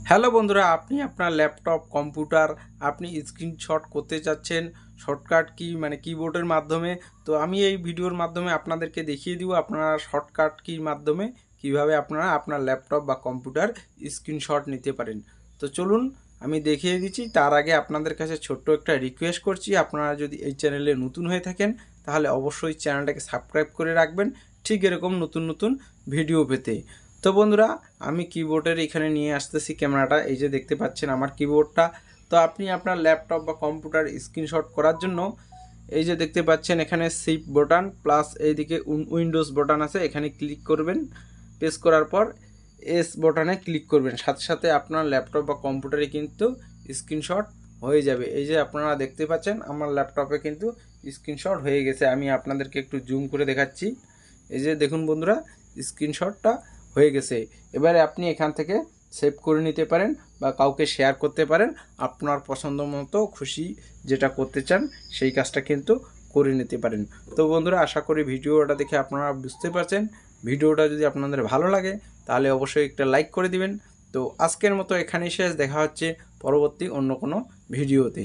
Hello বন্ধুরা, আপনি আপনার ল্যাপটপ কম্পিউটার আপনি স্ক্রিনশট করতে চাচ্ছেন শর্টকাট কি মানে কিবোর্ডের মাধ্যমে। তো আমি এই ভিডিওর মাধ্যমে আপনাদেরকে দেখিয়ে দিব আপনারা শর্টকাট কির মাধ্যমে কিভাবে আপনারা আপনার ল্যাপটপ বা কম্পিউটার স্ক্রিনশট নিতে পারেন। তো চলুন আমি দেখিয়ে দিচ্ছি। তার আগে আপনাদের কাছে ছোট্ট একটা রিকোয়েস্ট করছি, আপনারা যদি এই চ্যানেলে নতুন হয়ে থাকেন তাহলে অবশ্যই চ্যানেলটাকে সাবস্ক্রাইব করে রাখবেন ঠিক এরকম নতুন নতুন ভিডিও পেতে। তো বন্ধুরা, আমি কিবোর্ডের এখানে নিয়ে আসতেছি ক্যামেরাটা, এই যে দেখতে পাচ্ছেন আমার কিবোর্ডটা। তো আপনি আপনার ল্যাপটপ বা কম্পিউটার স্ক্রিনশট করার জন্য এই যে দেখতে পাচ্ছেন এখানে শিফট বাটন প্লাস এইদিকে উইন্ডোজ বাটন আছে, এখানে ক্লিক করবেন। প্রেস করার পর এস বাটনে ক্লিক করবেন, সাথে সাথে আপনার ল্যাপটপ বা কম্পিউটারে কিন্তু স্ক্রিনশট হয়ে যাবে। এই যে আপনারা দেখতে পাচ্ছেন আমার ল্যাপটপে কিন্তু স্ক্রিনশট হয়ে গেছে। আমি আপনাদেরকে একটু জুম করে দেখাচ্ছি। এই যে দেখুন বন্ধুরা, স্ক্রিনশটটা হয়ে গেছে। এবারে আপনি এখান থেকে সেভ করে নিতে পারেন বা কাউকে শেয়ার করতে পারেন। আপনার পছন্দ মতো খুশি যেটা করতে চান সেই কাজটা কিন্তু করে নিতে পারেন। তো বন্ধুরা, আশা করি ভিডিওটা দেখে আপনারা বুঝতে পারছেন। ভিডিওটা যদি আপনাদের ভালো লাগে তাহলে অবশ্যই একটা লাইক করে দিবেন। তো আজকের মতো এখানেই শেষ, দেখা হচ্ছে পরবর্তী অন্য কোনো ভিডিওতে।